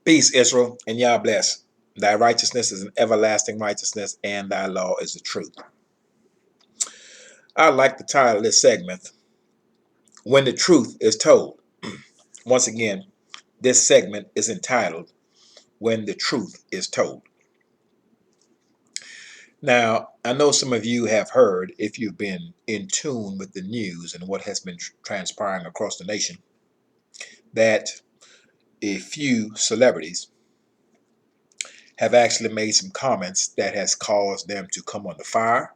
Peace, Israel, and Yah bless. Thy righteousness is an everlasting righteousness, and thy law is the truth. I like the title of this segment, When the Truth is Told. Once again, this segment is entitled, When the Truth is Told. Now, I know some of you have heard, if you've been in tune with the news and what has been transpiring across the nation, that a few celebrities have actually made some comments that has caused them to come under fire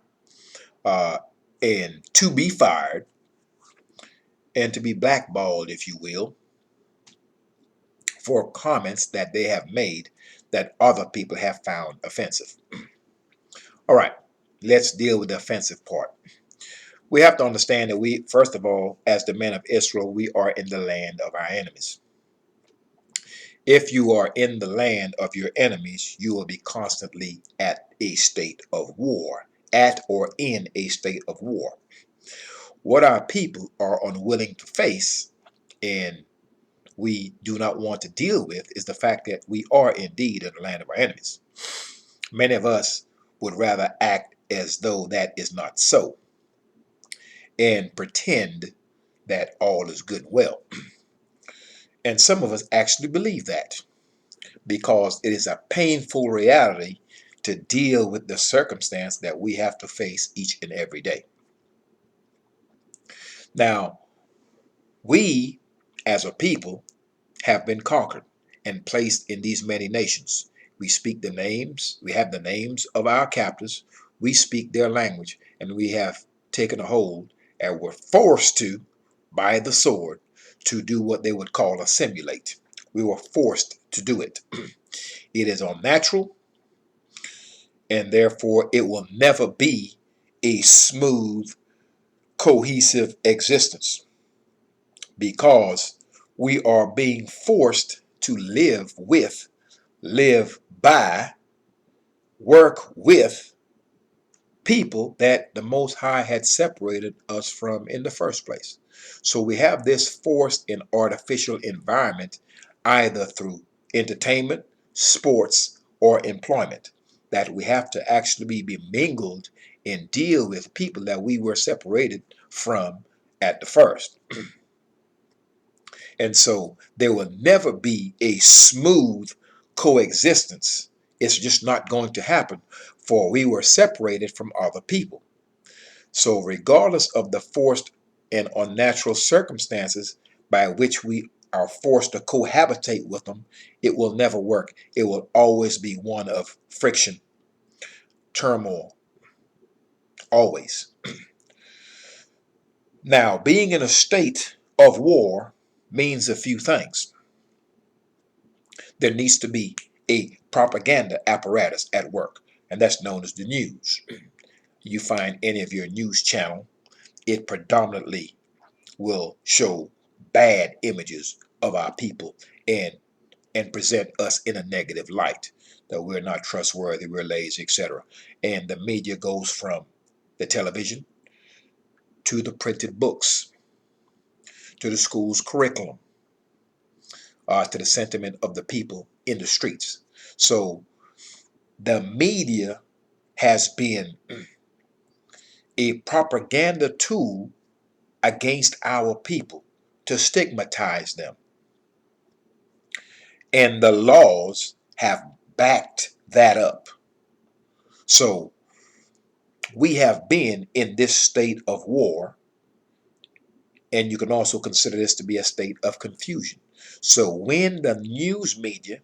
uh, and to be fired and to be blackballed, if you will, for comments that they have made that other people have found offensive. All right, let's deal with the offensive part. We have to understand that we, first of all, as the men of Israel, we are in the land of our enemies. If you are in the land of your enemies, you will be constantly at a state of war, at or in a state of war. What our people are unwilling to face and we do not want to deal with is the fact that we are indeed in the land of our enemies. Many of us would rather act as though that is not so and pretend that all is good and well. And some of us actually believe that because it is a painful reality to deal with the circumstance that we have to face each and every day. Now, we as a people have been conquered and placed in these many nations. We speak the names, we have the names of our captors, we speak their language, and we have taken a hold and were forced to, by the sword, to do what they would call assimilate. We were forced to do it. It is unnatural, and therefore it will never be a smooth, cohesive existence because we are being forced to live with, live by, work with people that the Most High had separated us from in the first place. So we have this forced and artificial environment either through entertainment, sports, or employment that we have to actually be mingled and deal with people that we were separated from at the first. And so there will never be a smooth coexistence. It's just not going to happen, for we were separated from other people. So regardless of the forced and unnatural circumstances by which we are forced to cohabitate with them, it will never work. It will always be one of friction, turmoil, always. Now, being in a state of war means a few things. There needs to be a propaganda apparatus at work, and that's known as the news. You find any of your news channel, it predominantly will show bad images of our people and present us in a negative light, that we're not trustworthy, we're lazy, etc. And the media goes from the television to the printed books to the school's curriculum to the sentiment of the people in the streets. So the media has been a propaganda tool against our people to stigmatize them. And the laws have backed that up. So we have been in this state of war, and you can also consider this to be a state of confusion. So when the news media,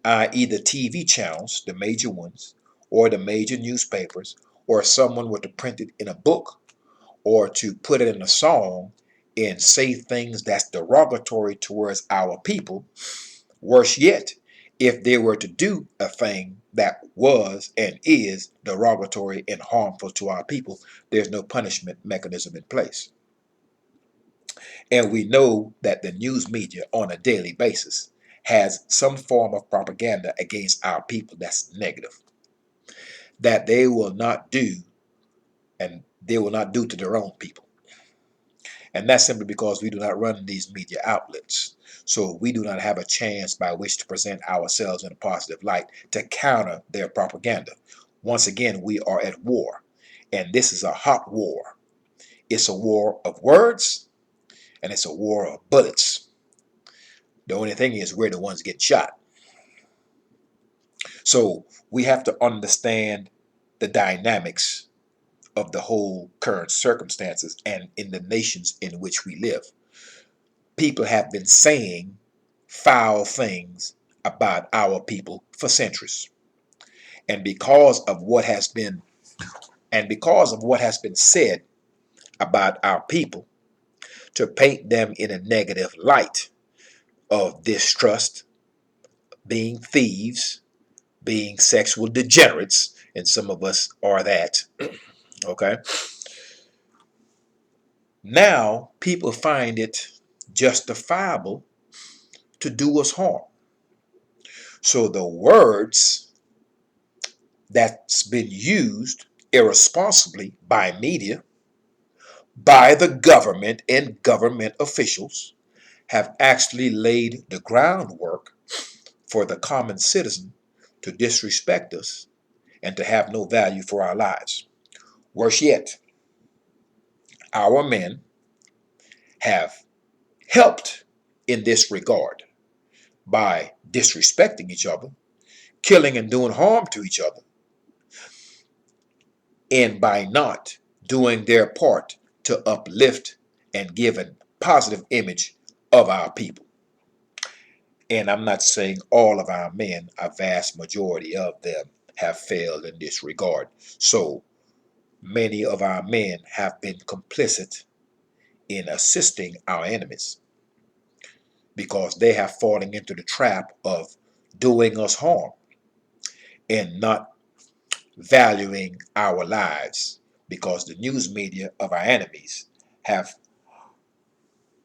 i.e. the TV channels, the major ones, or the major newspapers, or someone were to print it in a book or to put it in a song and say things that's derogatory towards our people, worse yet, if they were to do a thing that was and is derogatory and harmful to our people, there's no punishment mechanism in place. And we know that the news media on a daily basis has some form of propaganda against our people that's negative, that they will not do and they will not do to their own people. And that's simply because we do not run these media outlets. So we do not have a chance by which to present ourselves in a positive light to counter their propaganda. Once again, we are at war, and this is a hot war. It's a war of words, and it's a war of bullets. The only thing is we're the ones getting shot. So we have to understand the dynamics of the whole current circumstances and in the nations in which we live. People have been saying foul things about our people for centuries. And because of what has been said about our people, to paint them in a negative light of distrust, being thieves, being sexual degenerates, and some of us are that. Okay. Now people find it justifiable to do us harm. So the words that's been used irresponsibly by media, by the government and government officials, have actually laid the groundwork for the common citizen to disrespect us and to have no value for our lives. Worse yet, our men have helped in this regard by disrespecting each other, killing and doing harm to each other, and by not doing their part to uplift and give a positive image of our people. And I'm not saying all of our men, a vast majority of them have failed in this regard. So many of our men have been complicit in assisting our enemies because they have fallen into the trap of doing us harm and not valuing our lives, because the news media of our enemies have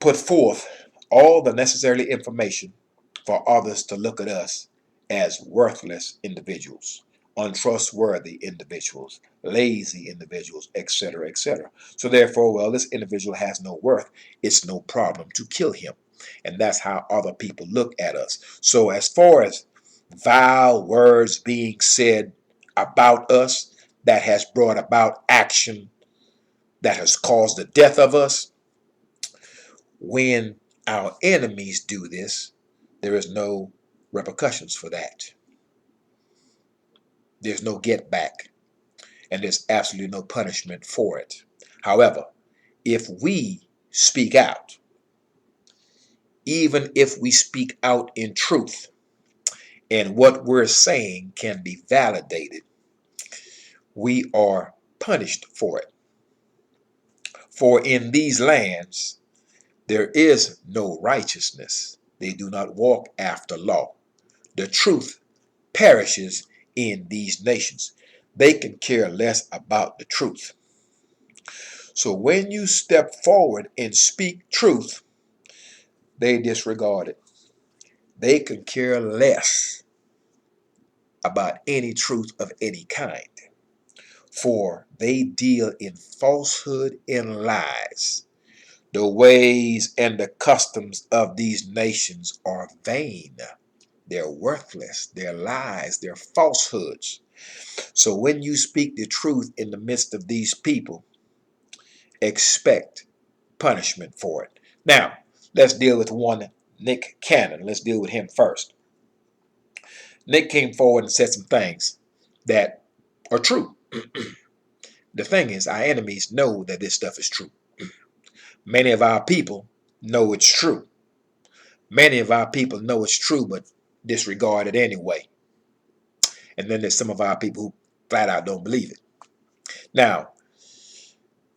put forth all the necessary information for others to look at us as worthless individuals, untrustworthy individuals, lazy individuals, etc., etc. So therefore, well, this individual has no worth. It's no problem to kill him. And that's how other people look at us. So as far as vile words being said about us that has brought about action that has caused the death of us, when our enemies do this, there is no repercussions for that. There's no get back, and there's absolutely no punishment for it. However, if we speak out, even if we speak out in truth, and what we're saying can be validated, we are punished for it. For in these lands there is no righteousness. They do not walk after law. The truth perishes in these nations. They can care less about the truth. So when you step forward and speak truth, they disregard it. They can care less about any truth of any kind, for they deal in falsehood and lies. The ways and the customs of these nations are vain. They're worthless. They're lies. They're falsehoods. So when you speak the truth in the midst of these people, expect punishment for it. Now, let's deal with one Nick Cannon. Let's deal with him first. Nick came forward and said some things that are true. The thing is, our enemies know that this stuff is true. Many of our people know it's true. Many of our people know it's true, but disregard it anyway. And then there's some of our people who flat out don't believe it. Now,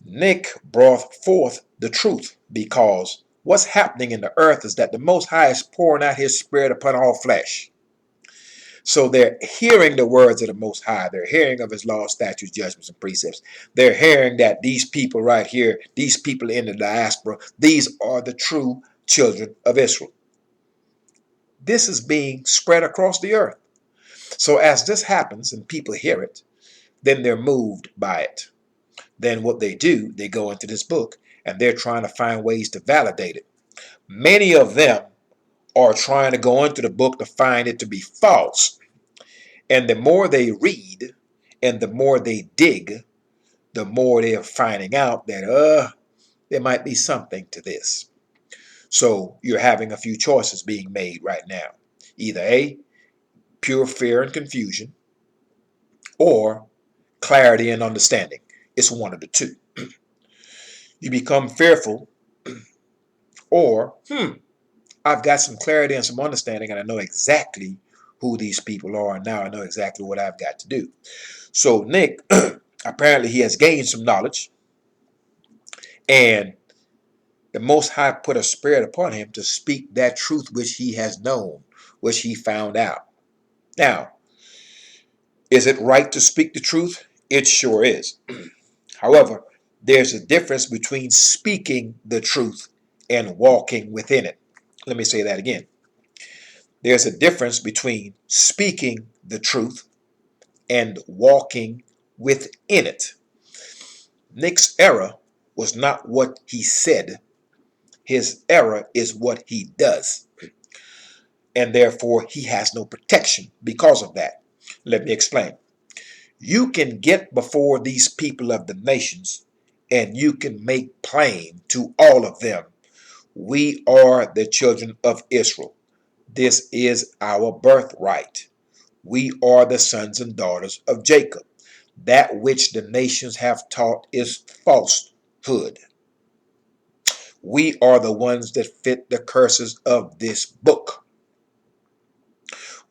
Nick brought forth the truth, because what's happening in the earth is that the Most High is pouring out his Spirit upon all flesh. So they're hearing the words of the Most High. They're hearing of his laws, statutes, judgments, and precepts. They're hearing that these people right here, these people in the diaspora, these are the true children of Israel. This is being spread across the earth. So as this happens and people hear it, then they're moved by it. Then what they do, they go into this book and they're trying to find ways to validate it. Many of them are trying to go into the book to find it to be false. And the more they read and the more they dig, the more they're finding out that there might be something to this. So you're having a few choices being made right now. Either A, pure fear and confusion, or clarity and understanding. It's one of the two. You become fearful, or I've got some clarity and some understanding, and I know exactly who these people are, and now I know exactly what I've got to do. So Nick, apparently he has gained some knowledge, and the Most High put a spirit upon him to speak that truth which he has known, which he found out. Now, is it right to speak the truth? It sure is. However, there's a difference between speaking the truth and walking within it. Let me say that again. There's a difference between speaking the truth and walking within it. Nick's error was not what he said. His error is what he does. And therefore, he has no protection because of that. Let me explain. You can get before these people of the nations and you can make plain to all of them, we are the children of Israel. This is our birthright. We are the sons and daughters of Jacob. That which the nations have taught is falsehood. We are the ones that fit the curses of this book.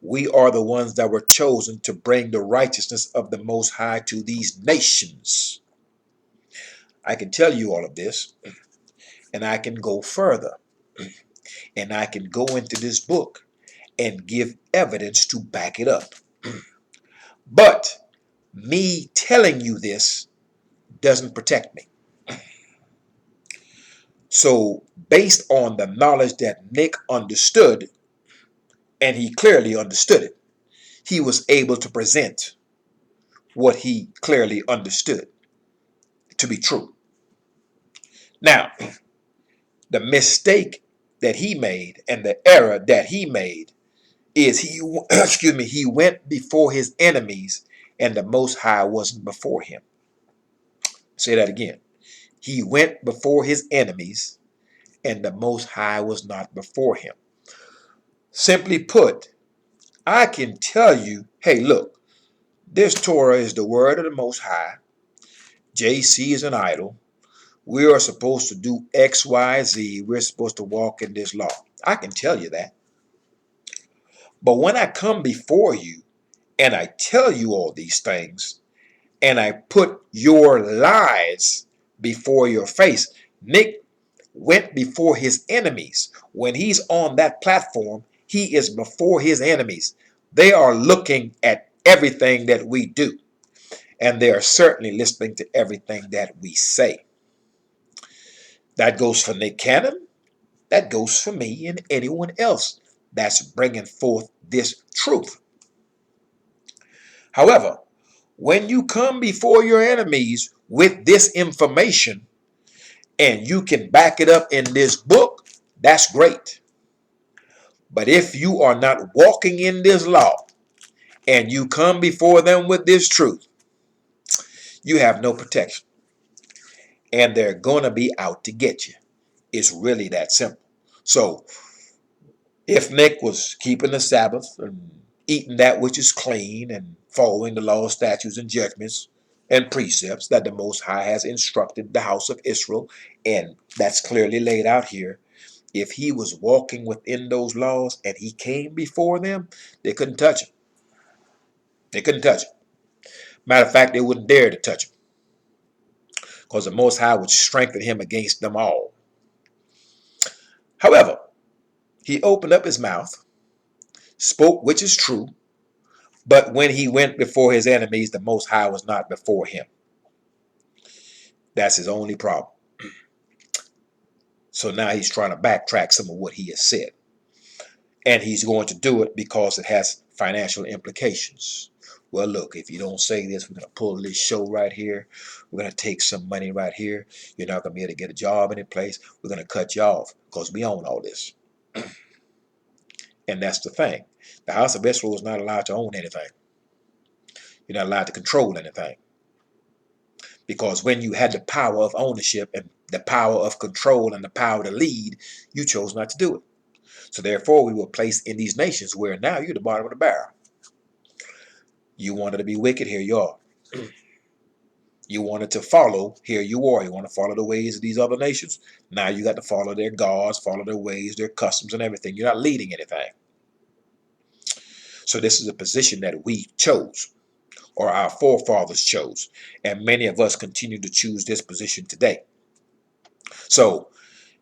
We are the ones that were chosen to bring the righteousness of the Most High to these nations. I can tell you all of this, and I can go further, and I can go into this book and give evidence to back it up. But me telling you this doesn't protect me. So based on the knowledge that Nick understood, and he clearly understood it, he was able to present what he clearly understood to be true. Now, the mistake that he made and the error that he made is he went before his enemies and the Most High wasn't before him. Say that again. He went before his enemies and the Most High was not before him. Simply put, I can tell you, hey, look, this Torah is the word of the Most High. JC is an idol. We are supposed to do X, Y, Z. We're supposed to walk in this law. I can tell you that. But when I come before you and I tell you all these things and I put your lies before your face, Nick went before his enemies. When he's on that platform, he is before his enemies. They are looking at everything that we do, and they are certainly listening to everything that we say. That goes for Nick Cannon. That goes for me and anyone else that's bringing forth this truth. However, when you come before your enemies with this information and you can back it up in this book, that's great. But if you are not walking in this law and you come before them with this truth, you have no protection. And they're going to be out to get you. It's really that simple. So if Nick was keeping the Sabbath and eating that which is clean and following the law, statutes, and judgments and precepts that the Most High has instructed the house of Israel, and that's clearly laid out here, if he was walking within those laws and he came before them, they couldn't touch him. They couldn't touch him. Matter of fact, they wouldn't dare to touch him because the Most High would strengthen him against them all. However, he opened up his mouth, spoke which is true, but when he went before his enemies, the Most High was not before him. That's his only problem. So now he's trying to backtrack some of what he has said. And he's going to do it because it has financial implications. Well, look, if you don't say this, we're going to pull this show right here. We're going to take some money right here. You're not going to be able to get a job any place. We're going to cut you off because we own all this. And that's the thing. The house of Israel is not allowed to own anything. You're not allowed to control anything. Because when you had the power of ownership and the power of control and the power to lead, you chose not to do it. So therefore, we were placed in these nations where now you're the bottom of the barrel. You wanted to be wicked, here you are. You wanted to follow, here you are. You want to follow the ways of these other nations. Now you got to follow their gods, follow their ways, their customs and everything. You're not leading anything. So this is a position that we chose, or our forefathers chose. And many of us continue to choose this position today. So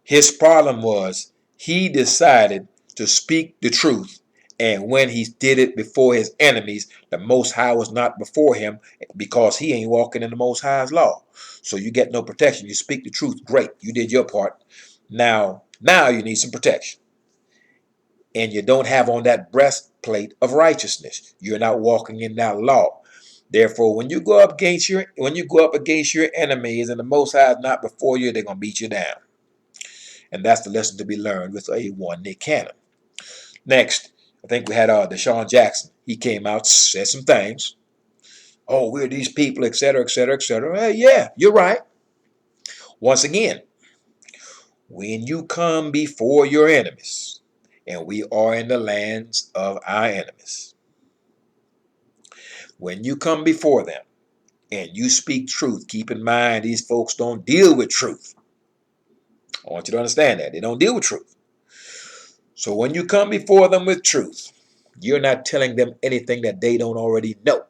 his problem was he decided to speak the truth. And when he did it before his enemies, the Most High was not before him because he ain't walking in the Most High's law. So you get no protection. You speak the truth. Great. You did your part. Now you need some protection. And you don't have on that breastplate of righteousness. You're not walking in that law. Therefore, when you go up against your enemies and the Most High is not before you, they're gonna beat you down. And that's the lesson to be learned with A1 Nick Cannon. Next, I think we had Deshaun Jackson. He came out, said some things. Oh, we're these people, etc., etc., etc. Hey, yeah, you're right. Once again, when you come before your enemies, and we are in the lands of our enemies, when you come before them and you speak truth, keep in mind these folks don't deal with truth. I want you to understand that. They don't deal with truth. So when you come before them with truth, you're not telling them anything that they don't already know.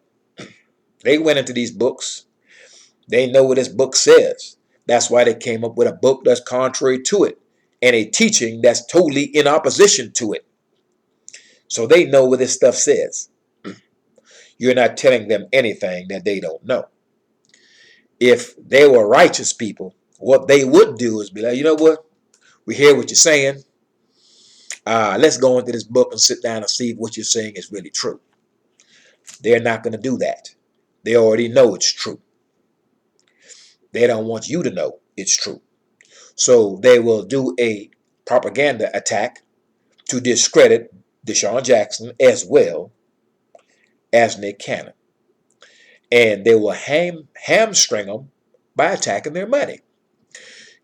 They went into these books. They know what this book says. That's why they came up with a book that's contrary to it and a teaching that's totally in opposition to it. So they know what this stuff says. You're not telling them anything that they don't know. If they were righteous people, what they would do is be like, you know what? We hear what you're saying. Let's go into this book and sit down and see if what you're saying is really true. They're not going to do that. They already know it's true. They don't want you to know it's true. So they will do a propaganda attack to discredit Deshaun Jackson as well as Nick Cannon. And they will hamstring them by attacking their money.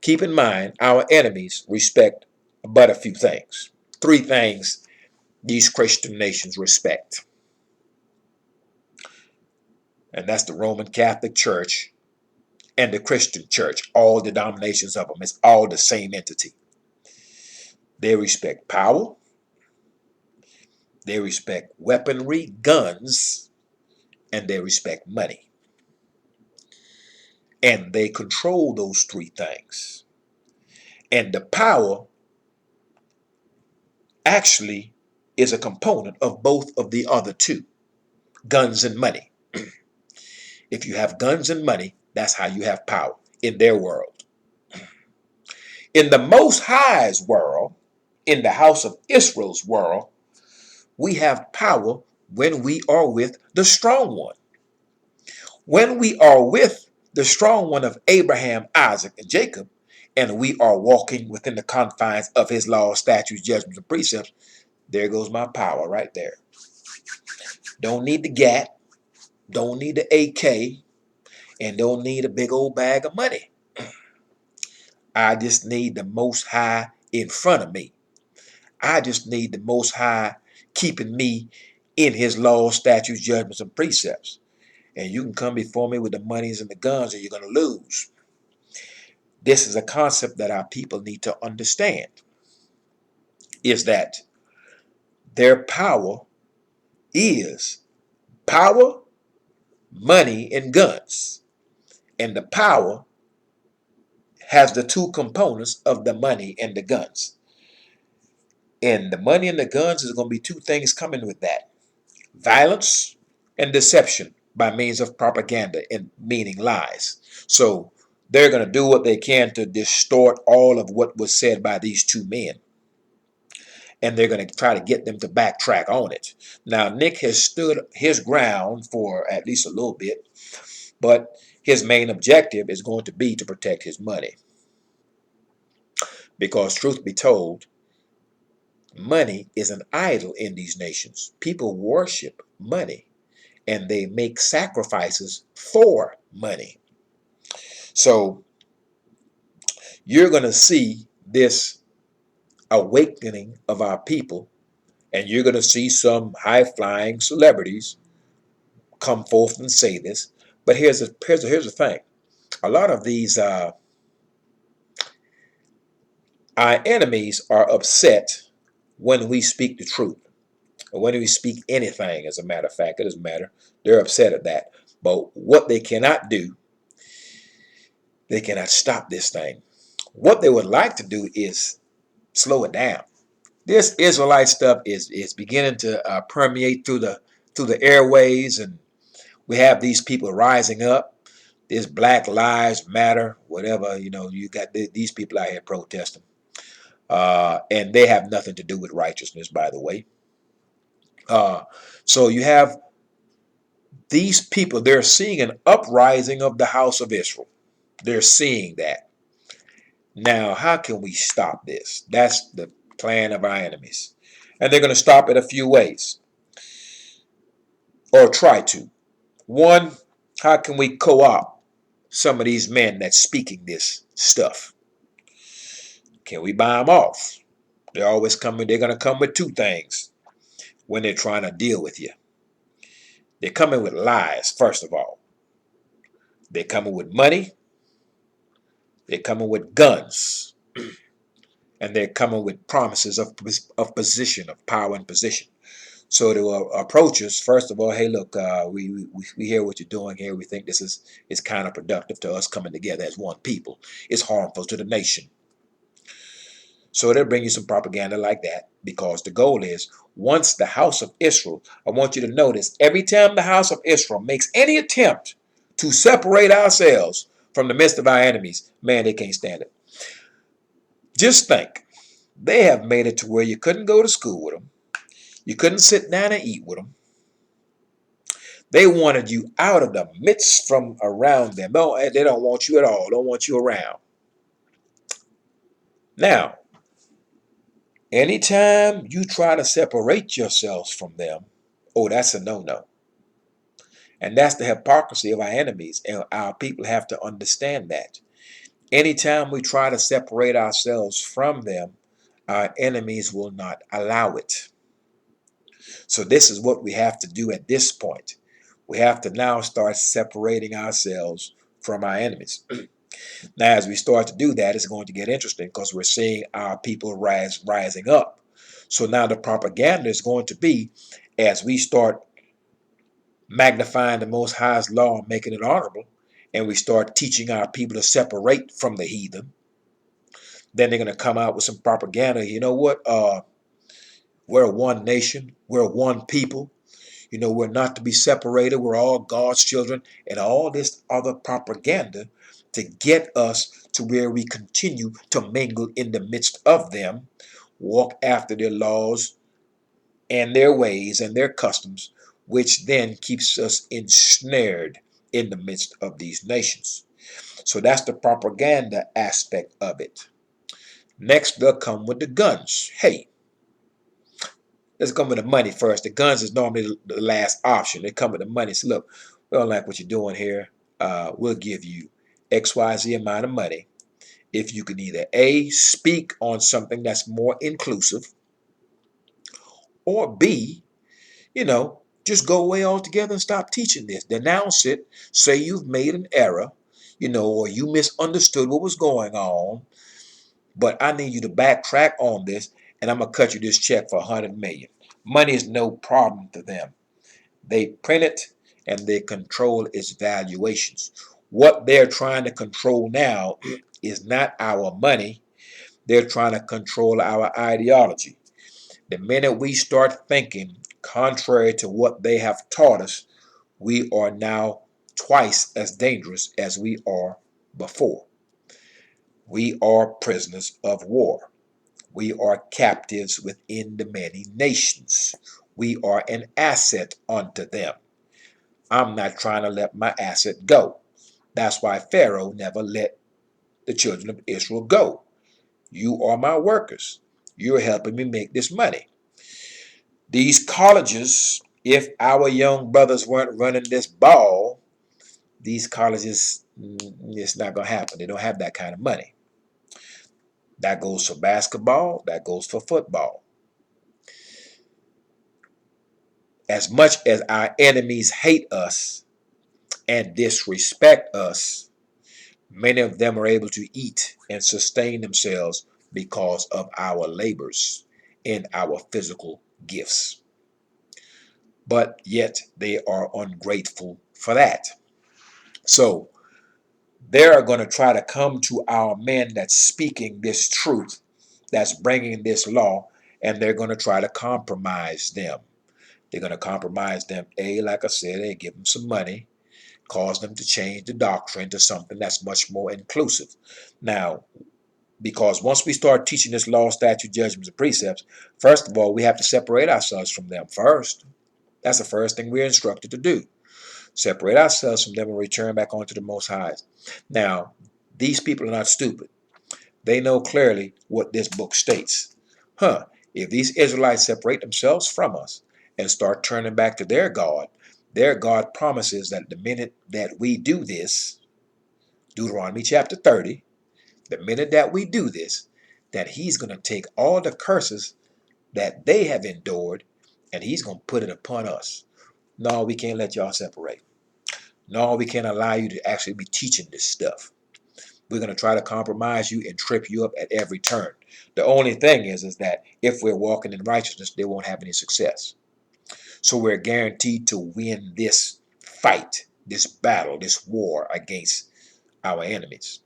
Keep in mind, our enemies respect but a few things. 3 things these Christian nations respect. And that's the Roman Catholic Church and the Christian Church. All denominations of them. It's all the same entity. They respect power. They respect weaponry, guns, and they respect money. And they control those 3 things. And the power actually is a component of both of the other 2, guns and money. If you have guns and money, that's how you have power in their world. In the Most High's world, in the house of Israel's world, we have power when we are with the strong one. When we are with the strong one of Abraham, Isaac, and Jacob, and we are walking within the confines of his laws, statutes, judgments, and precepts, there goes my power right there. Don't need the GAT, don't need the AK, and don't need a big old bag of money. I just need the Most High in front of me. I just need the Most High keeping me in his laws, statutes, judgments, and precepts. And you can come before me with the monies and the guns and you're going to lose. This is a concept that our people need to understand, is that their power is power, money, and guns. And the power has the 2 components of the money and the guns. And the money and the guns is going to be 2 things coming with that. Violence and deception by means of propaganda and meaning lies. So they're going to do what they can to distort all of what was said by these 2 men. And they're going to try to get them to backtrack on it. Now, Nick has stood his ground for at least a little bit, but his main objective is going to be to protect his money. Because truth be told, Money is an idol in these nations. People worship money and they make sacrifices for money. So you're going to see this awakening of our people, and you're going to see some high flying celebrities come forth and say this. But here's the thing. A lot of these our enemies are upset when we speak the truth, or when we speak anything. As a matter of fact, it doesn't matter. They're upset at that. But what they cannot do, they cannot stop this thing. What they would like to do is slow it down. This Israelite stuff is beginning to permeate through the airways, and we have these people rising up. This Black Lives Matter, whatever, you got these people out here protesting, and they have nothing to do with righteousness, by the way. So you have these people, they're seeing an uprising of the house of Israel. They're seeing that. Now, how can we stop this? That's the plan of our enemies. And they're going to stop it a few ways, or try to. One, how can we co-opt some of these men that's speaking this stuff? Can we buy them off? They're always coming, they're going to come with two things when they're trying to deal with you. They're coming with lies, first of all. They're coming with money. They're coming with guns. And they're coming with promises of position, of power and position. So to approach us, first of all, hey, look, we hear what you're doing here. We think this is kind of productive to us coming together as one people. It's harmful to the nation. So they'll bring you some propaganda like that, because the goal is, once the house of Israel, I want you to notice, every time the house of Israel makes any attempt to separate ourselves from the midst of our enemies, man, they can't stand it. Just think, they have made it to where you couldn't go to school with them. You couldn't sit down and eat with them. They wanted you out of the midst from around them. No, they don't want you at all. Don't want you around. Now, anytime you try to separate yourselves from them, oh, that's a no-no. And that's the hypocrisy of our enemies. And our people have to understand that. Anytime we try to separate ourselves from them, our enemies will not allow it. So this is what we have to do at this point. We have to now start separating ourselves from our enemies. Now, as we start to do that, it's going to get interesting, because we're seeing our people rising up. So now the propaganda is going to be, as we start magnifying the Most High's law and making it honorable, and we start teaching our people to separate from the heathen, then they're going to come out with some propaganda. You know what? We're one nation. We're one people. We're not to be separated. We're all God's children, and all this other propaganda to get us to where we continue to mingle in the midst of them, walk after their laws and their ways and their customs, which then keeps us ensnared in the midst of these nations. So that's the propaganda aspect of it. Next, they'll come with the guns. Hey, let's come with the money first. The guns is normally the last option. They come with the money. So look, we don't like what you're doing here. We'll give you XYZ amount of money if you can either A, speak on something that's more inclusive, or B, just go away altogether and stop teaching this. Denounce it. Say you've made an error, or you misunderstood what was going on, but I need you to backtrack on this, and I'm going to cut you this check for $100 million. Money is no problem to them. They print it and they control its valuations. What they're trying to control now is not our money. They're trying to control our ideology. The minute we start thinking contrary to what they have taught us, we are now twice as dangerous as we are before. We are prisoners of war. We are captives within the many nations. We are an asset unto them. I'm not trying to let my asset go. That's why Pharaoh never let the children of Israel go. You are my workers. You're helping me make this money. These colleges, if our young brothers weren't running this ball, these colleges, it's not going to happen. They don't have that kind of money. That goes for basketball. That goes for football. As much as our enemies hate us and disrespect us, many of them are able to eat and sustain themselves because of our labors and our physical gifts. But yet they are ungrateful for that. So they're going to try to come to our men that's speaking this truth, that's bringing this law, and they're going to try to compromise them. They're going to compromise them. Like I said, they give them some money, cause them to change the doctrine to something that's much more inclusive. Now, because once we start teaching this law, statute, judgments, and precepts, first of all, we have to separate ourselves from them first. That's the first thing we're instructed to do. Separate ourselves from them and return back onto the Most High. Now, these people are not stupid. They know clearly what this book states. If these Israelites separate themselves from us and start turning back to their God promises that the minute that we do this, Deuteronomy chapter 30, the minute that we do this, that he's going to take all the curses that they have endured and he's going to put it upon us. No, we can't let y'all separate. No, we can't allow you to actually be teaching this stuff. We're going to try to compromise you and trip you up at every turn. The only thing is that if we're walking in righteousness, they won't have any success. So we're guaranteed to win this fight, this battle, this war against our enemies.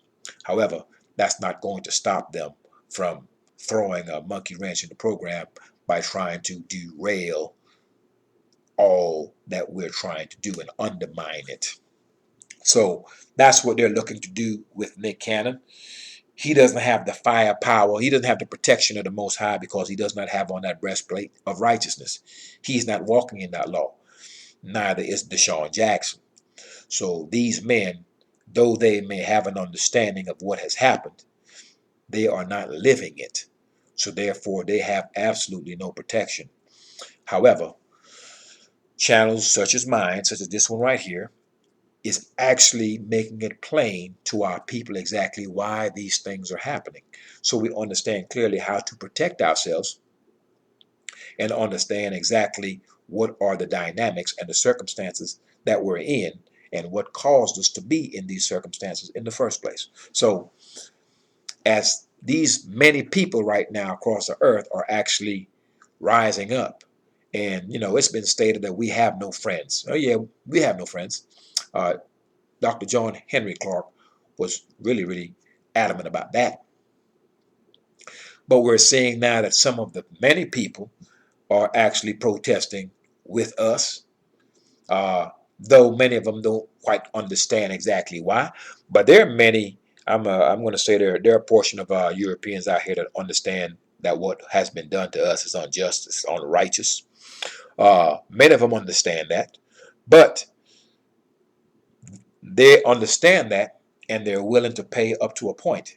However, that's not going to stop them from throwing a monkey wrench in the program by trying to derail all that we're trying to do and undermine it. So that's what they're looking to do with Nick Cannon. He doesn't have the firepower. He doesn't have the protection of the Most High because he does not have on that breastplate of righteousness. He's not walking in that law. Neither is Deshaun Jackson. So these men, though they may have an understanding of what has happened, they are not living it. So therefore, they have absolutely no protection. However, channels such as mine, such as this one right here, is actually making it plain to our people exactly why these things are happening. So we understand clearly how to protect ourselves and understand exactly what are the dynamics and the circumstances that we're in and what caused us to be in these circumstances in the first place. So as these many people right now across the earth are actually rising up, and it's been stated that we have no friends. Oh yeah, we have no friends. Dr. John Henry Clark was really, really adamant about that. But we're seeing now that some of the many people are actually protesting with us, though many of them don't quite understand exactly why. But there are many, I'm going to say there are a portion of Europeans out here that understand that what has been done to us is unjust, it's unrighteous. Many of them understand that. But they understand that and they're willing to pay up to a point.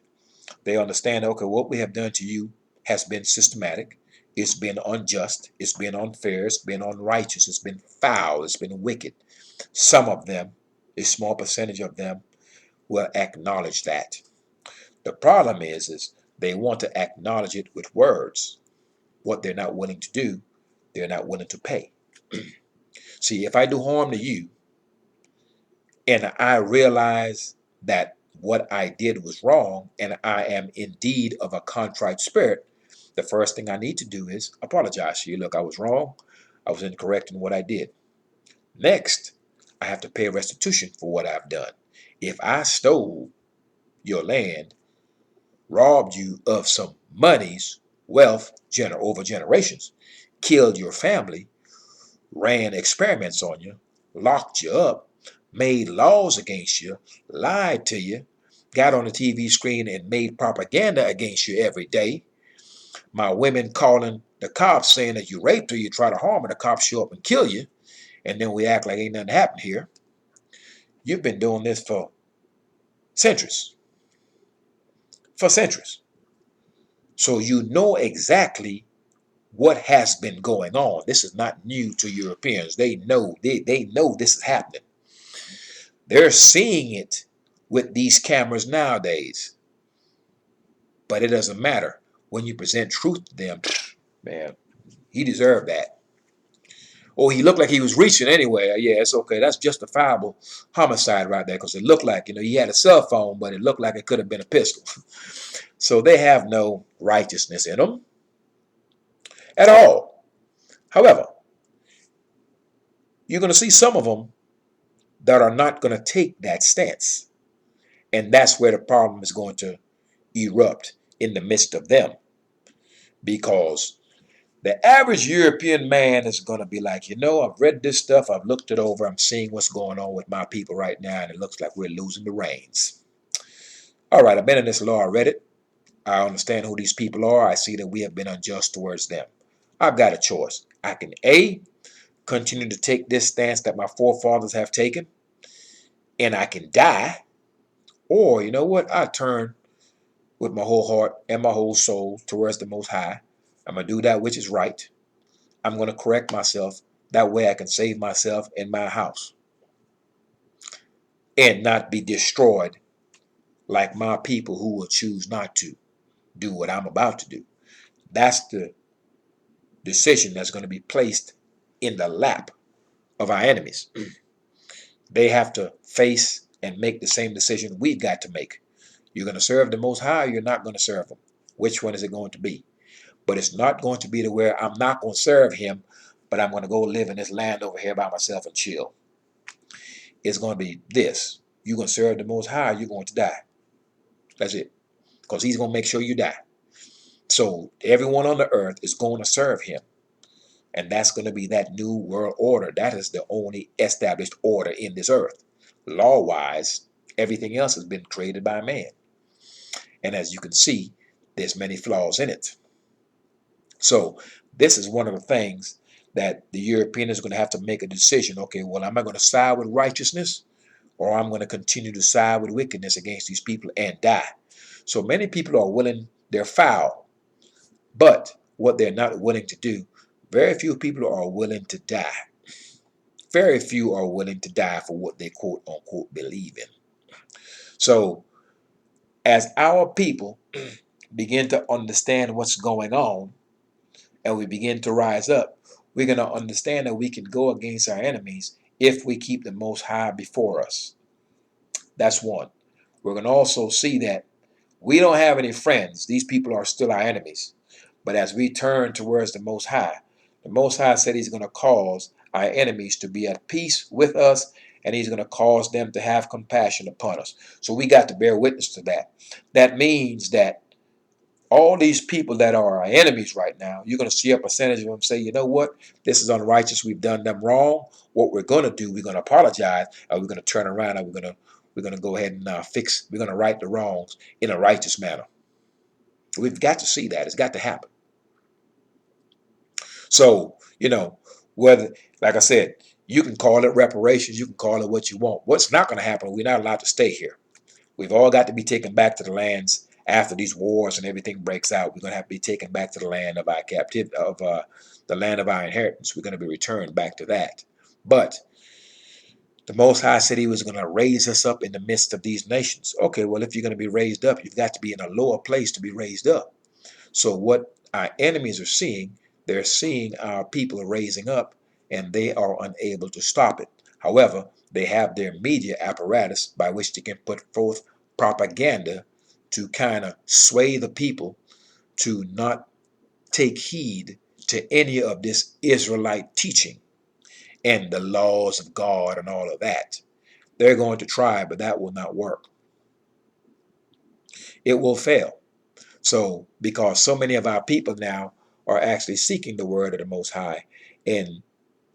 They understand, okay, what we have done to you has been systematic. It's been unjust. It's been unfair. It's been unrighteous. It's been foul. It's been wicked. Some of them, a small percentage of them, will acknowledge that. The problem is they want to acknowledge it with words. What they're not willing to do, they're not willing to pay. See, if I do harm to you and I realize that what I did was wrong and I am indeed of a contrite spirit, the first thing I need to do is apologize to you. Look, I was wrong. I was incorrect in what I did. Next, I have to pay restitution for what I've done. If I stole your land, robbed you of some monies, wealth, over generations, killed your family, ran experiments on you, locked you up, made laws against you, lied to you, got on the TV screen and made propaganda against you every day. My women calling the cops saying that you raped her, you try to harm her, the cops show up and kill you, and then we act like ain't nothing happened here. You've been doing this for centuries. For centuries. So you know exactly what has been going on. This is not new to Europeans. They know, they know this is happening. They're seeing it with these cameras nowadays. But it doesn't matter. When you present truth to them, man, he deserved that. Oh, he looked like he was reaching anyway. Yeah, it's okay. That's justifiable homicide right there, because it looked like, he had a cell phone, but it looked like it could have been a pistol. So they have no righteousness in them at all. However, you're going to see some of them that are not going to take that stance. And that's where the problem is going to erupt in the midst of them. Because the average European man is going to be like, I've read this stuff, I've looked it over, I'm seeing what's going on with my people right now, and it looks like we're losing the reins. All right, I've been in this law, I read it. I understand who these people are. I see that we have been unjust towards them. I've got a choice. I can A, continue to take this stance that my forefathers have taken, and I can die. Or, you know what? I turn with my whole heart and my whole soul towards the Most High. I'm going to do that which is right. I'm going to correct myself. That way I can save myself and my house and not be destroyed like my people who will choose not to do what I'm about to do. That's the decision that's going to be placed in the lap of our enemies. They have to face and make the same decision we've got to make. You're going to serve the Most High, or you're not going to serve Him. Which one is it going to be? But it's not going to be to where I'm not going to serve Him, but I'm going to go live in this land over here by myself and chill. It's going to be this. You're going to serve the Most High, you're going to die. That's it. Because He's going to make sure you die. So everyone on the earth is going to serve Him. And that's going to be that new world order. That is the only established order in this earth. Law-wise, everything else has been created by man. And as you can see, there's many flaws in it. So this is one of the things that the European is going to have to make a decision. Okay, well, am I going to side with righteousness, or I'm going to continue to side with wickedness against these people and die? So many people are willing, they're foul, but what they're not willing to do, very few people are willing to die. Very few are willing to die for what they quote unquote believe in. So as our people begin to understand what's going on and we begin to rise up, we're going to understand that we can go against our enemies if we keep the Most High before us. That's one. We're going to also see that we don't have any friends. These people are still our enemies. But as we turn towards the Most High said He's going to cause our enemies to be at peace with us, and He's going to cause them to have compassion upon us. So we got to bear witness to that. That means that all these people that are our enemies right now, you're going to see a percentage of them say, you know what, this is unrighteous, we've done them wrong. What we're going to do, we're going to apologize, and we're going to turn around, and we're going to go ahead and we're going to right the wrongs in a righteous manner. We've got to see that. It's got to happen. So, whether, like I said, you can call it reparations, you can call it what you want. What's not going to happen, we're not allowed to stay here. We've all got to be taken back to the lands after these wars and everything breaks out. We're going to have to be taken back to the land of our captivity, of the land of our inheritance. We're going to be returned back to that. But the Most High said He was going to raise us up in the midst of these nations. Okay, well, if you're going to be raised up, you've got to be in a lower place to be raised up. So what our enemies are seeing, they're seeing our people raising up, and they are unable to stop it. However, they have their media apparatus by which they can put forth propaganda to kind of sway the people to not take heed to any of this Israelite teaching and the laws of God and all of that. They're going to try, but that will not work. It will fail. So, because so many of our people now are actually seeking the word of the Most High, and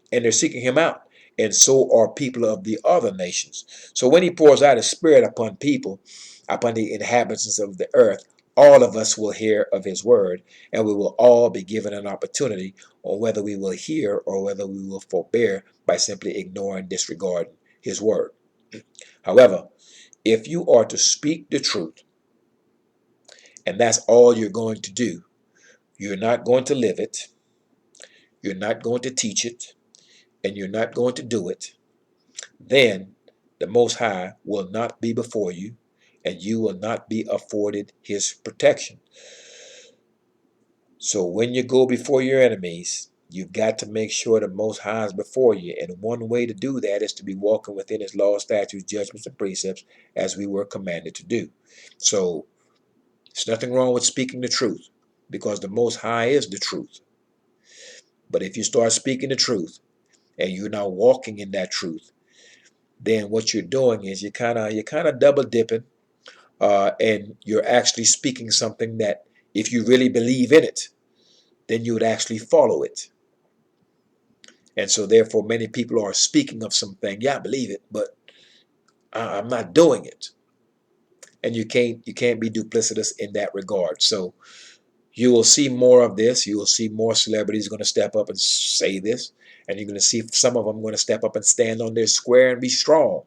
they're seeking Him out, and so are people of the other nations. So when He pours out His Spirit upon people, upon the inhabitants of the earth, all of us will hear of His word, and we will all be given an opportunity on whether we will hear or whether we will forbear by simply ignoring, disregarding His word. However, if you are to speak the truth and that's all you're going to do. You're not going to live it, you're not going to teach it, and you're not going to do it, then the Most High will not be before you, and you will not be afforded his protection. So when you go before your enemies, you've got to make sure the Most High is before you. And one way to do that is to be walking within his laws, statutes, judgments, and precepts as we were commanded to do. So there's nothing wrong with speaking the truth because the Most High is the truth. But if you start speaking the truth and you're not walking in that truth, then what you're doing is you're kind of double dipping, and you're actually speaking something that if you really believe in it, then you would actually follow it. And so therefore many people are speaking of something, yeah, I believe it, but I'm not doing it. And you can't be duplicitous in that regard. So you will see more of this. You will see more celebrities going to step up and say this, and you're going to see some of them going to step up and stand on their square and be strong.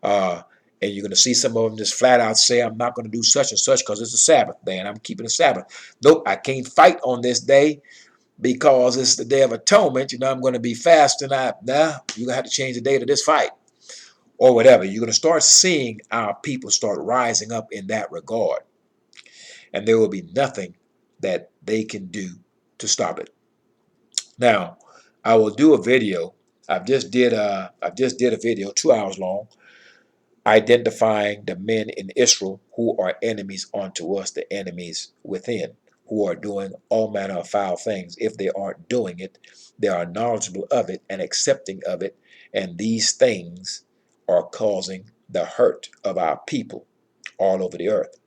Uh, and you're going to see some of them just flat out say, I'm not going to do such and such because it's a Sabbath day and I'm keeping the Sabbath. Nope, I can't fight on this day because it's the Day of Atonement. I'm going to be fasting. You're going to have to change the day to this fight or whatever. You're going to start seeing our people start rising up in that regard. And there will be nothing that they can do to stop it. Now, I will do a video. I just did a video 2 hours long identifying the men in Israel who are enemies unto us, the enemies within, who are doing all manner of foul things. If they aren't doing it, they are knowledgeable of it and accepting of it, and these things are causing the hurt of our people all over the earth.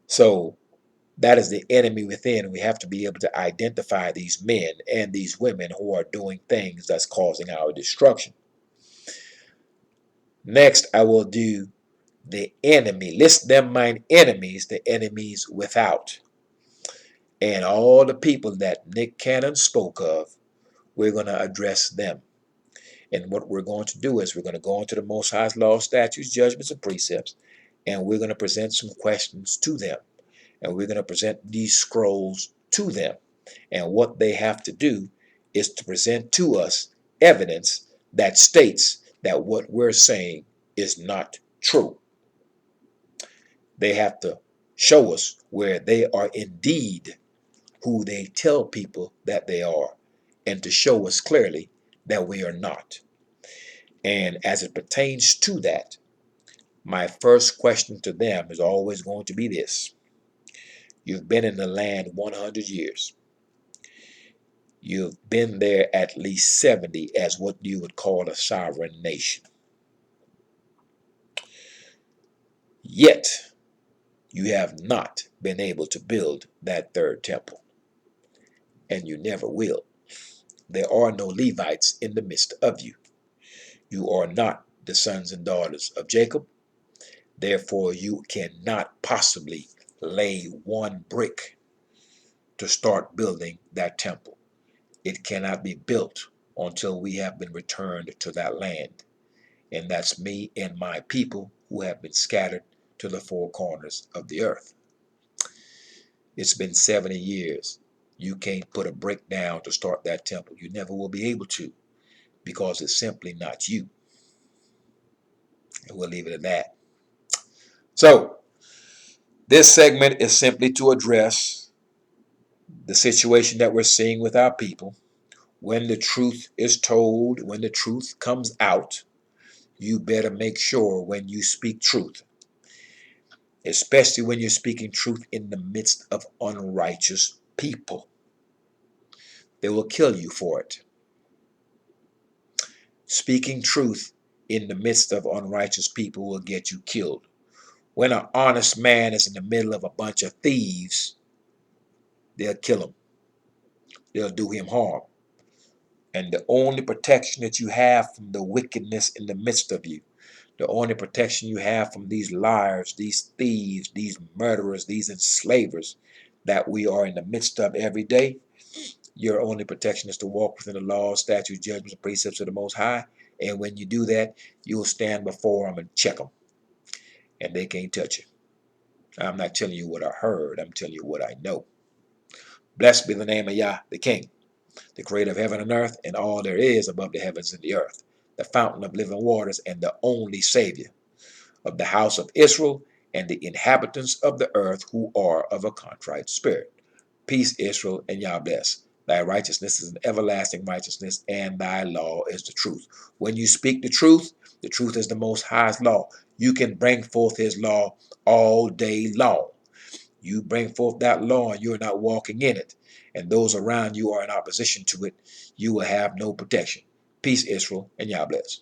So that is the enemy within. We have to be able to identify these men and these women who are doing things that's causing our destruction. Next, I will do the enemy. List them mine enemies, the enemies without. And all the people that Nick Cannon spoke of, we're going to address them. And what we're going to do is we're going to go into the Most High's law, statutes, judgments, and precepts, and we're going to present some questions to them. And we're going to present these scrolls to them. And what they have to do is to present to us evidence that states that what we're saying is not true. They have to show us where they are indeed who they tell people that they are, and to show us clearly that we are not. And as it pertains to that, my first question to them is always going to be this. You've been in the land 100 years. You've been there at least 70 as what you would call a sovereign nation. Yet, you have not been able to build that third temple, and you never will. There are no Levites in the midst of you. You are not the sons and daughters of Jacob. Therefore, you cannot possibly lay one brick to start building that temple. It cannot be built until we have been returned to that land. And that's me and my people who have been scattered to the four corners of the earth. It's been 70 years. You can't put a brick down to start that temple. You never will be able to, because it's simply not you. And we'll leave it at that. So, this segment is simply to address the situation that we're seeing with our people. When the truth is told, when the truth comes out, you better make sure when you speak truth, especially when you're speaking truth in the midst of unrighteous people. They will kill you for it. Speaking truth in the midst of unrighteous people will get you killed. When an honest man is in the middle of a bunch of thieves, they'll kill him. They'll do him harm. And the only protection that you have from the wickedness in the midst of you, the only protection you have from these liars, these thieves, these murderers, these enslavers that we are in the midst of every day, your only protection is to walk within the laws, statutes, judgments, and precepts of the Most High. And when you do that, you'll stand before them and check them. And they can't touch you. I'm not telling you what I heard. I'm telling you what I know. Blessed be the name of Yah, the King, the creator of heaven and earth, and all there is above the heavens and the earth, the fountain of living waters, and the only Savior of the house of Israel and the inhabitants of the earth who are of a contrite spirit. Peace, Israel, and Yah bless. Thy righteousness is an everlasting righteousness, and thy law is the truth. When you speak the truth is the Most High's law. You can bring forth his law all day long. You bring forth that law and you're not walking in it, and those around you are in opposition to it, you will have no protection. Peace, Israel, and Yah bless.